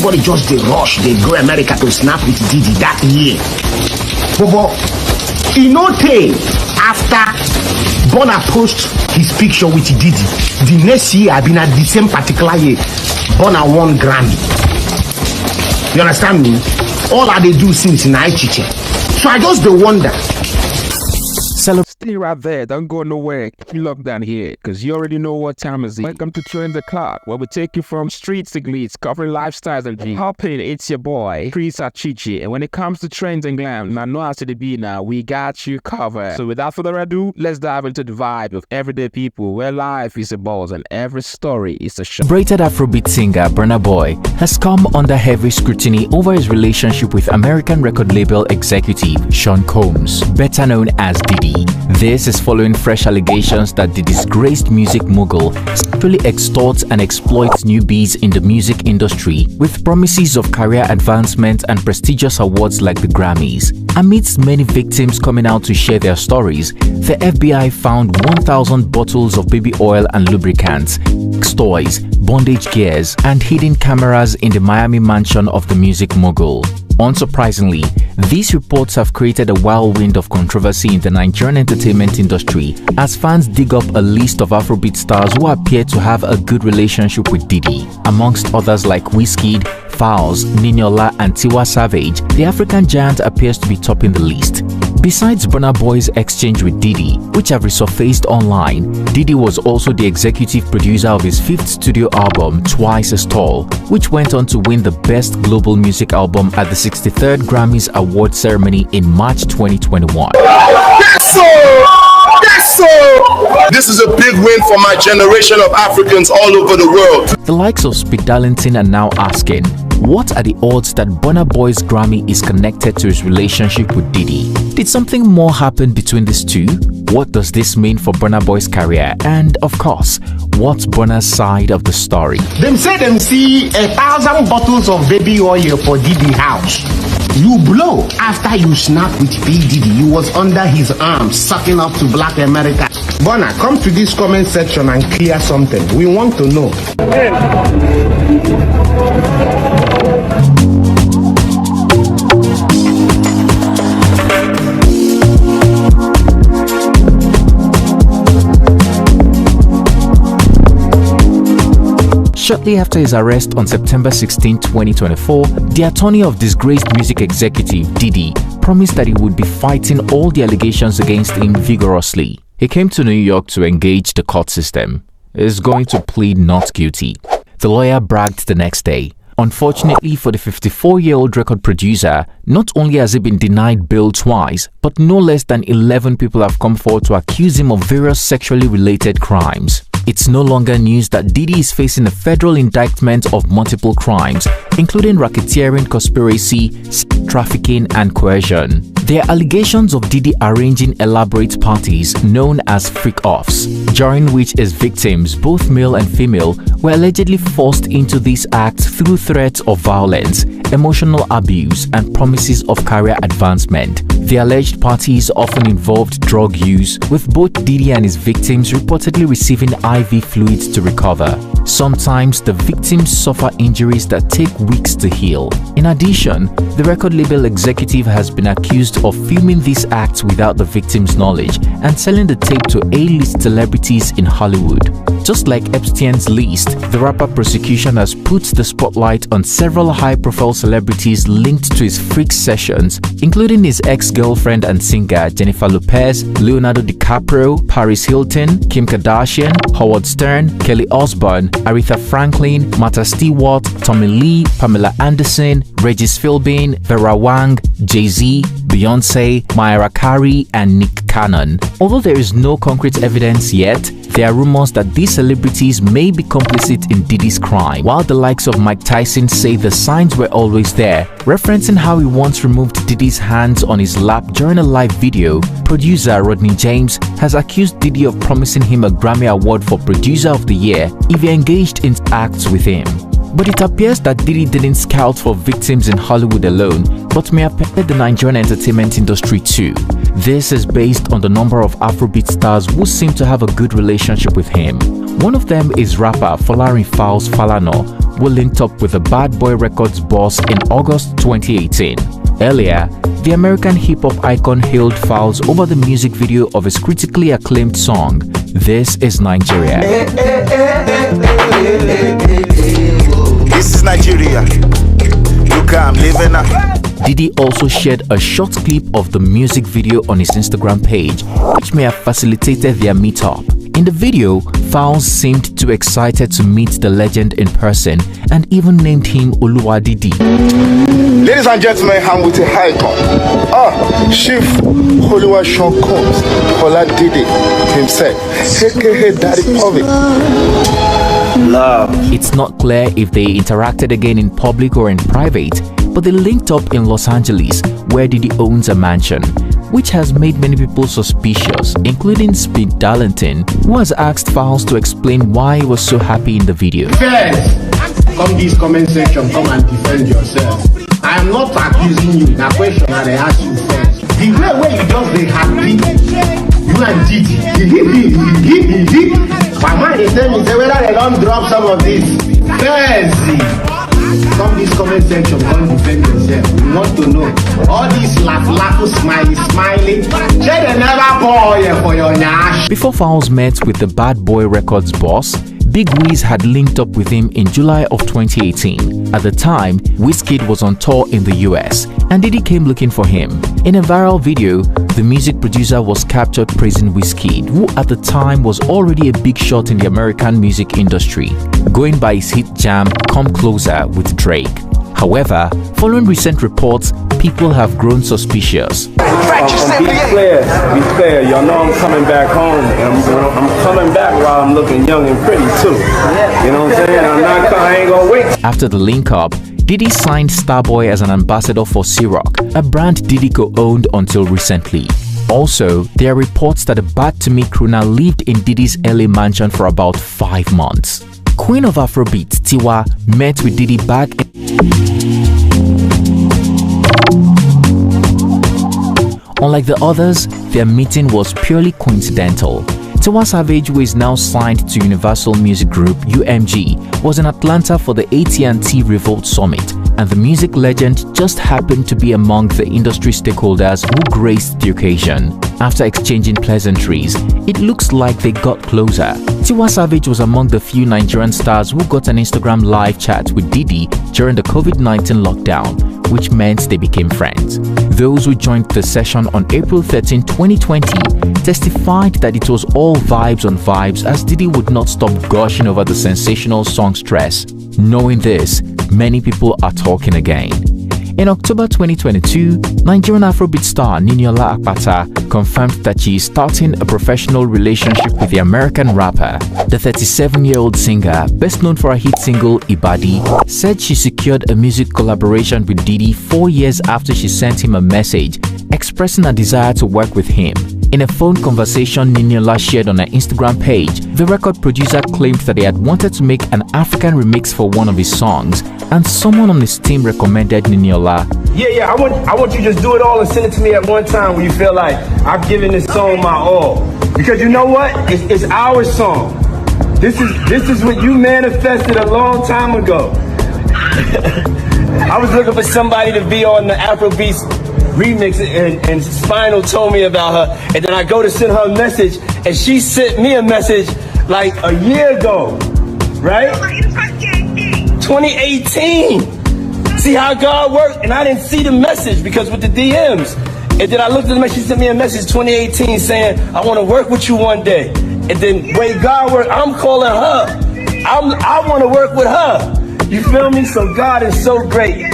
Everybody just they rush, they go America to snap with Diddy that year. But in no time after Burna post his picture with Diddy, the next year I been at the same particular year, Burna won Grammy. You understand me? All I they do since in Aichiche. So I just the wonder. Stay right there, don't go nowhere. Keep you locked down here, because you already know what time is it. Welcome to Trend the Clock, where we take you from streets to gleats, covering lifestyles and G. Hop in, it's your boy, Chris Achichi. And when it comes to trends and glam, I know how to be now, we got you covered. So without further ado, let's dive into the vibe of everyday people, where life is a buzz and every story is a show. Celebrated Afrobeat singer Burna Boy has come under heavy scrutiny over his relationship with American record label executive Sean Combs, better known as Diddy. This is following fresh allegations that the disgraced music mogul sexually extorts and exploits newbies in the music industry with promises of career advancement and prestigious awards like the Grammys. Amidst many victims coming out to share their stories, the FBI found 1,000 bottles of baby oil and lubricants, sex toys, bondage gears, and hidden cameras in the Miami mansion of the music mogul. Unsurprisingly, these reports have created a whirlwind of controversy in the Nigerian entertainment industry as fans dig up a list of Afrobeat stars who appear to have a good relationship with Diddy. Amongst others like Wizkid, Falz, Niniola, and Tiwa Savage, the African giant appears to be topping the list. Besides Burna Boy's exchange with Diddy, which have resurfaced online, Diddy was also the executive producer of his 5th studio album, Twice as Tall, which went on to win the Best Global Music Album at the 63rd Grammys Award ceremony in March 2021. That's so! This is a big win for my generation of Africans all over the world. The likes of Speed Darlington are now asking, what are the odds that Burna Boy's Grammy is connected to his relationship with Diddy? Did something more happen between these two? What does this mean for Burna Boy's career? And of course, what's Burna's side of the story? Them say them see 1,000 bottles of baby oil for Diddy house. You blow after you snap with P. Diddy. You was under his arm, sucking up to Black America. Burna, come to this comment section and clear something. We want to know. Shortly after his arrest on September 16, 2024, the attorney of disgraced music executive Diddy promised that he would be fighting all the allegations against him vigorously. He came to New York to engage the court system. He is going to plead not guilty. The lawyer bragged the next day. Unfortunately for the 54-year-old record producer, not only has he been denied bail twice, but no less than 11 people have come forward to accuse him of various sexually related crimes. It's no longer news that Diddy is facing a federal indictment of multiple crimes, including racketeering, conspiracy, trafficking, and coercion. There are allegations of Diddy arranging elaborate parties known as freak-offs, during which his victims, both male and female, were allegedly forced into these acts through threats of violence, emotional abuse, and promises of career advancement. The alleged parties often involved drug use, with both Diddy and his victims reportedly receiving IV fluids to recover. Sometimes the victims suffer injuries that take weeks to heal. In addition, the record label executive has been accused of filming these acts without the victims' knowledge and selling the tape to A-list celebrities in Hollywood. Just like Epstein's list, the rapper prosecution has put the spotlight on several high-profile celebrities linked to his freak sessions, including his ex-girlfriend and singer Jennifer Lopez, Leonardo DiCaprio, Paris Hilton, Kim Kardashian, Howard Stern, Kelly Osbourne, Aretha Franklin, Martha Stewart, Tommy Lee, Pamela Anderson, Regis Philbin, Vera Wang, Jay-Z, Beyonce, Mariah Carey, and Nick Cannon. Although there is no concrete evidence yet, there are rumors that these celebrities may be complicit in Diddy's crime, while the likes of Mike Tyson say the signs were always there. Referencing how he once removed Diddy's hands on his lap during a live video, producer Rodney James has accused Diddy of promising him a Grammy Award for Producer of the Year if he engaged in acts with him. But it appears that Diddy didn't scout for victims in Hollywood alone, but may have affected the Nigerian entertainment industry too. This is based on the number of Afrobeat stars who seem to have a good relationship with him. One of them is rapper Falz Falano, who linked up with the Bad Boy Records boss in August 2018. Earlier, the American hip-hop icon hailed Falz over the music video of his critically acclaimed song, This Is Nigeria. This is Nigeria. Look, I'm living up. Diddy also shared a short clip of the music video on his Instagram page, which may have facilitated their meetup. In the video, Falz seemed too excited to meet the legend in person and even named him Oluwa Diddy. Ladies and gentlemen, I'm with a icon. Chief Oluwa Sean Combs, Ola Diddy himself, aka Daddy Povey. Love. It's not clear if they interacted again in public or in private, but they linked up in Los Angeles, where Diddy owns a mansion, which has made many people suspicious, including Speed Darlington, who has asked Falz to explain why he was so happy in the video. First, come this comment section, come and defend yourself. I am not accusing you, na question I ask you first. The way where you just dey happy, you and Diddy, my mind is telling me say whether they don't drop some of this. First, come this comment section, come defend yourself. We want to know all these laugh, smiley. Say they never pour oil for your nyash. Before Falz met with the Bad Boy Records boss, Big Wiz had linked up with him in July of 2018. At the time, Wizkid was on tour in the US, and Diddy came looking for him. In a viral video, the music producer was captured praising Wizkid, who at the time was already a big shot in the American music industry, going by his hit jam Come Closer with Drake. However, following recent reports, people have grown suspicious. Be clear, y'all know I'm coming back home, and I'm coming back while I'm looking young and pretty too. You know what I'm saying? I ain't gonna wait. After the link-up, Diddy signed Starboy as an ambassador for Ciroc, a brand Diddy co-owned until recently. Also, there are reports that the bad-to-me crooner lived in Diddy's LA mansion for about 5 months. Queen of Afrobeats, Tiwa, met with Diddy back in Unlike the others, their meeting was purely coincidental. Tiwa Savage, who is now signed to Universal Music Group (UMG), was in Atlanta for the AT&T Revolt Summit, and the music legend just happened to be among the industry stakeholders who graced the occasion. After exchanging pleasantries, it looks like they got closer. Tiwa Savage was among the few Nigerian stars who got an Instagram live chat with Diddy during the COVID-19 lockdown, which meant they became friends. Those who joined the session on April 13, 2020 testified that it was all vibes on vibes, as Diddy would not stop gushing over the sensational song Stress. Knowing this, many people are talking again. In October 2022, Nigerian Afrobeat star Niniola Akpata confirmed that she is starting a professional relationship with the American rapper. The 37-year-old singer, best known for her hit single Ibadi, said she secured a music collaboration with Diddy 4 years after she sent him a message expressing a desire to work with him. In a phone conversation Niniola shared on her Instagram page, the record producer claimed that he had wanted to make an African remix for one of his songs, and someone on his team recommended Niniola. Yeah, I want you to just do it all and send it to me at one time when you feel like I've given this song my all. Because you know what? It's our song. This is what you manifested a long time ago. I was looking for somebody to be on the Afrobeats remix, and Spinal told me about her, and then I go to send her a message, and she sent me a message like a year ago, right? 2018. See how God worked? And I didn't see the message because with the DMs. And then I looked at the message, she sent me a message 2018 saying, I want to work with you one day. And then way God worked, I'm calling her. I want to work with her. You feel me? So God is so great.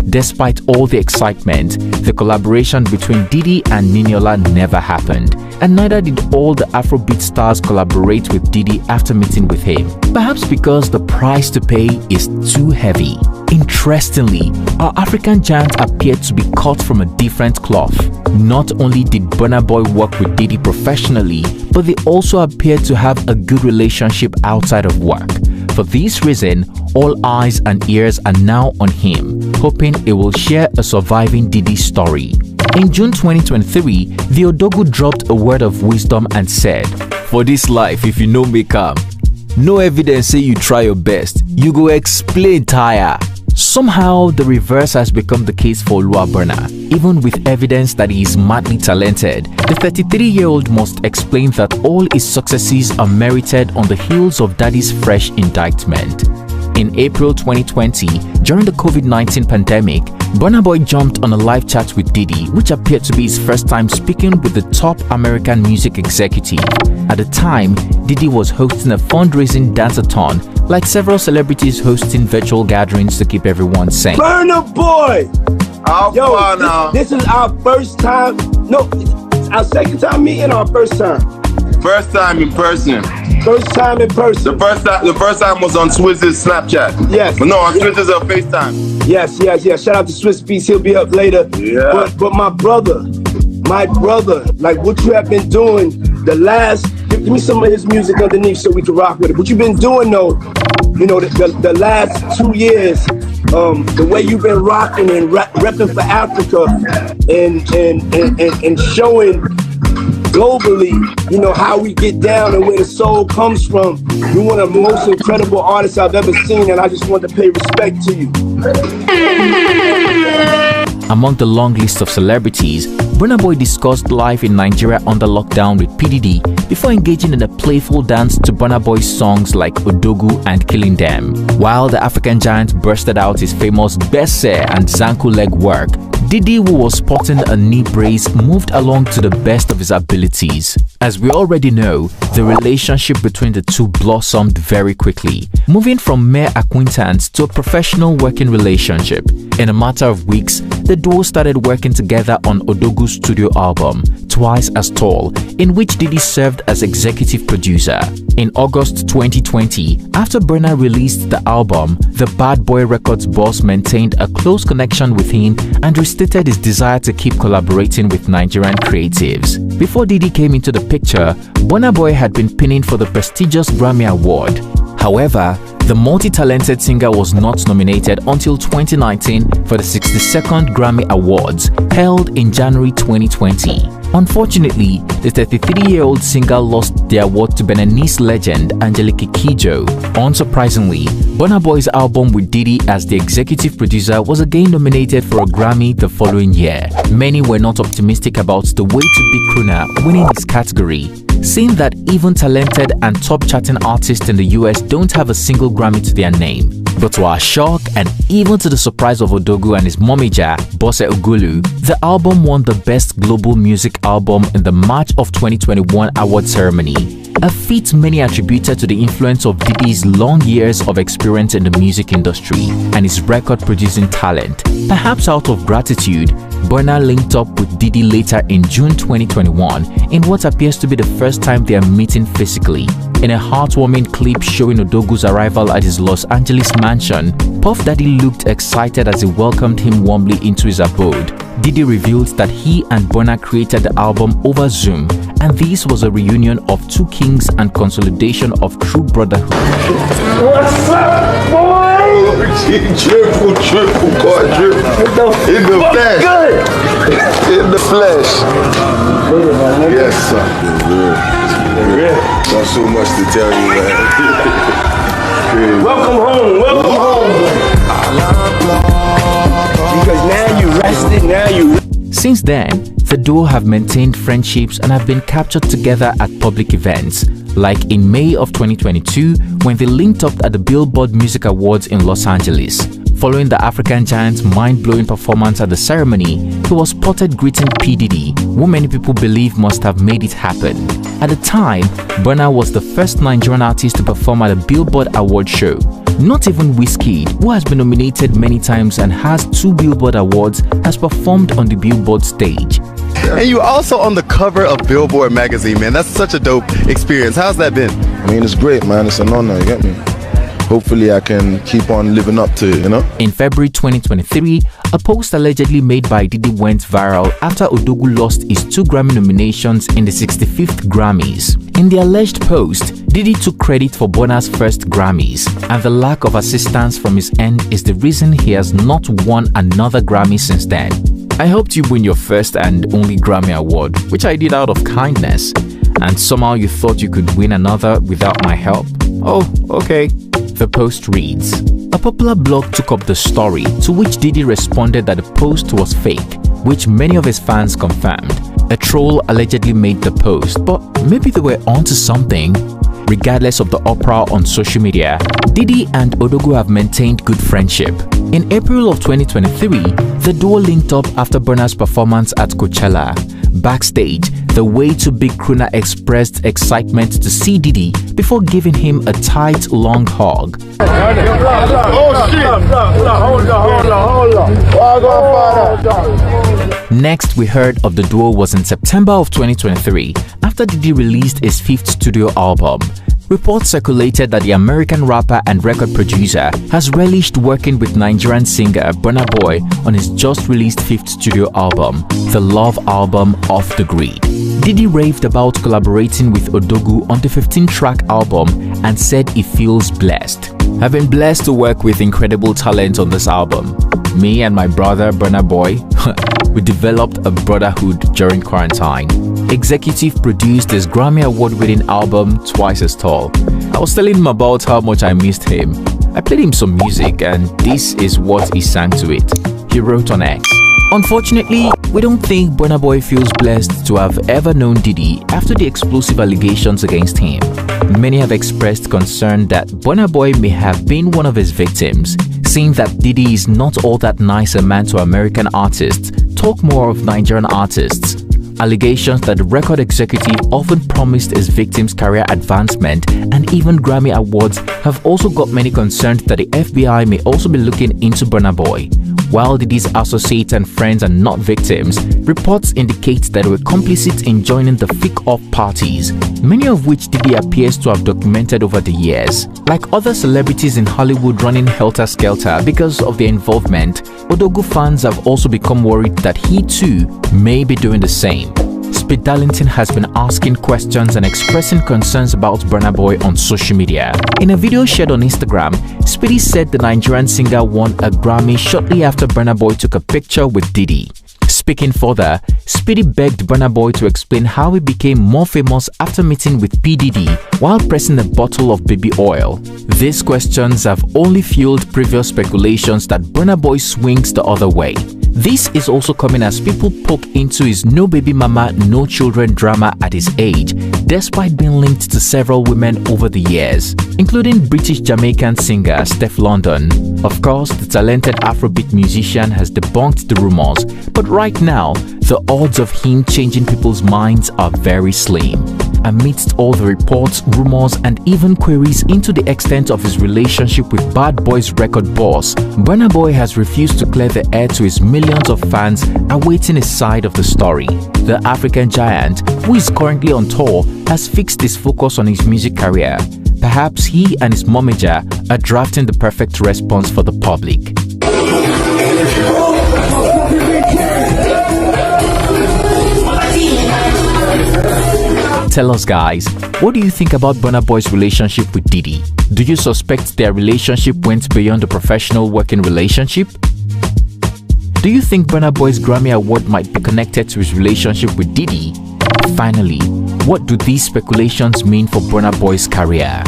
Despite all the excitement, the collaboration between Diddy and Niniola never happened, and neither did all the Afrobeat stars collaborate with Diddy after meeting with him, perhaps because the price to pay is too heavy. Interestingly, our African giant appeared to be cut from a different cloth. Not only did Burna Boy work with Diddy professionally, but they also appeared to have a good relationship outside of work. For this reason, all eyes and ears are now on him, hoping he will share a surviving Diddy story. In June 2023, the Odogu dropped a word of wisdom and said, "For this life, if you no make am, no evidence say you try your best, you go explain tire." Somehow, the reverse has become the case for Burna. Even with evidence that he is madly talented, the 33-year-old must explain that all his successes are merited on the heels of Daddy's fresh indictment. In April 2020, during the COVID-19 pandemic, Burna Boy jumped on a live chat with Diddy, which appeared to be his first time speaking with the top American music executive. At the time, Diddy was hosting a fundraising dance-a-thon, like several celebrities hosting virtual gatherings to keep everyone sane. Burna Boy! Yo, now. This is our first time. No, it's our second time meeting or our first time? First time in person. First time in person. The first time was on Swizz's Snapchat. Yes. But no, on Swizz's FaceTime. Yes. Shout out to Swiss Beats. He'll be up later. Yeah. But my brother, like what you have been doing the last. Give me some of his music underneath so we can rock with it. What you've been doing though, you know, the last 2 years, the way you've been rocking and repping for Africa and showing globally, you know, how we get down and where the soul comes from. You're one of the most incredible artists I've ever seen, and I just want to pay respect to you. Among the long list of celebrities, Burna Boy discussed life in Nigeria under lockdown with P. Diddy before engaging in a playful dance to Burna Boy's songs like Odogu and Killing Them. While the African giant bursted out his famous Besse and Zanku leg work, Diddy, who was sporting a knee brace, moved along to the best of his abilities. As we already know, the relationship between the two blossomed very quickly, moving from mere acquaintance to a professional working relationship. In a matter of weeks, the duo started working together on Odogu's studio album, Twice as Tall, in which Diddy served as executive producer. In August 2020, after Burna released the album, the Bad Boy Records boss maintained a close connection with him and restated his desire to keep collaborating with Nigerian creatives. Before Diddy came into the picture, Burna Boy had been pinning for the prestigious Grammy Award. However, the multi-talented singer was not nominated until 2019 for the 62nd Grammy Awards, held in January 2020. Unfortunately, the 33-year-old singer lost the award to Beninese legend Angelique Kidjo. Unsurprisingly, Burna Boy's album with Diddy as the executive producer was again nominated for a Grammy the following year. Many were not optimistic about the way to Big Crooner winning this category, seeing that even talented and top-charting artists in the US don't have a single Grammy to their name. But to our shock, and even to the surprise of Odogu and his momager, Bose Ogulu, the album won the Best Global Music Album in the March of 2021 award ceremony, a feat many attributed to the influence of Diddy's long years of experience in the music industry and his record-producing talent. Perhaps out of gratitude, Burna linked up with Diddy later in June 2021 in what appears to be the first time they are meeting physically. In a heartwarming clip showing Odogu's arrival at his Los Angeles mansion, Puff Daddy looked excited as he welcomed him warmly into his abode. Diddy revealed that he and Burna created the album over Zoom, and this was a reunion of two kings and consolidation of true brotherhood. What's up, boy? Triple, quadruple. In the flesh. Good. In the flesh. Yes, sir. Got so much to tell you, man. Welcome home. Because now you rested, now you. Since then, the duo have maintained friendships and have been captured together at public events, like in May of 2022 when they linked up at the Billboard Music Awards in Los Angeles. Following the African giant's mind-blowing performance at the ceremony, he was spotted greeting P. Diddy, who many people believe must have made it happen. At the time, Burna was the first Nigerian artist to perform at a Billboard award show. Not even Wizkid, who has been nominated many times and has 2 Billboard awards, has performed on the Billboard stage. And you also on the cover of Billboard magazine, man. That's such a dope experience. How's that been? I mean, it's great, man. It's an honor, you get me? Hopefully I can keep on living up to it, you know? In February 2023, a post allegedly made by Diddy went viral after Odogu lost his 2 Grammy nominations in the 65th Grammys. In the alleged post, Diddy took credit for Burna's first Grammys, and the lack of assistance from his end is the reason he has not won another Grammy since then. I helped you win your first and only Grammy Award, which I did out of kindness, and somehow you thought you could win another without my help? Oh, okay. The post reads, a popular blog took up the story, to which Diddy responded that the post was fake, which many of his fans confirmed. A troll allegedly made the post, but maybe they were onto something. Regardless of the uproar on social media, Diddy and Odogu have maintained good friendship. In April of 2023, the duo linked up after Burna's performance at Coachella. Backstage, the way too big crooner expressed excitement to see Diddy before giving him a tight, long hug. Next, we heard of the duo was in September of 2023 after Diddy released his 5th studio album. Reports circulated that the American rapper and record producer has relished working with Nigerian singer Burna Boy on his just-released 5th studio album, the Love Album Off the Grid. Diddy raved about collaborating with Odogu on the 15-track album and said he feels blessed. I've been blessed to work with incredible talent on this album. Me and my brother Burna Boy, we developed a brotherhood during quarantine. Executive produced his Grammy Award-winning album Twice as Tall. I was telling him about how much I missed him. I played him some music and this is what he sang to it. He wrote on X, unfortunately, we don't think Burna Boy feels blessed to have ever known Diddy after the explosive allegations against him. Many have expressed concern that Burna Boy may have been one of his victims, saying that Diddy is not all that nice a man to American artists, talk more of Nigerian artists. Allegations that the record executive often promised his victims career advancement and even Grammy Awards have also got many concerned that the FBI may also be looking into Burna Boy. While Diddy's associates and friends are not victims, reports indicate that they were complicit in joining the fake-off parties, many of which Diddy appears to have documented over the years. Like other celebrities in Hollywood running helter-skelter because of their involvement, Odogu fans have also become worried that he too may be doing the same. Speed Darlington has been asking questions and expressing concerns about Burna Boy on social media. In a video shared on Instagram, Speedy said the Nigerian singer won a Grammy shortly after Burna Boy took a picture with Diddy. Speaking further, Speedy begged Burna Boy to explain how he became more famous after meeting with P. Diddy while pressing a bottle of baby oil. These questions have only fueled previous speculations that Burna Boy swings the other way. This is also coming as people poke into his no baby mama, no children drama at his age, despite being linked to several women over the years, including British-Jamaican singer Steph London. Of course, the talented Afrobeat musician has debunked the rumors, but right now, the odds of him changing people's minds are very slim. Amidst all the reports, rumors, and even queries into the extent of his relationship with Bad Boy's record boss, Burna Boy has refused to clear the air to his millions of fans awaiting his side of the story. The African giant, who is currently on tour, has fixed his focus on his music career. Perhaps he and his momager are drafting the perfect response for the public. Tell us guys, what do you think about Burna Boy's relationship with Diddy? Do you suspect their relationship went beyond a professional working relationship? Do you think Burna Boy's Grammy Award might be connected to his relationship with Diddy? Finally, what do these speculations mean for Burna Boy's career?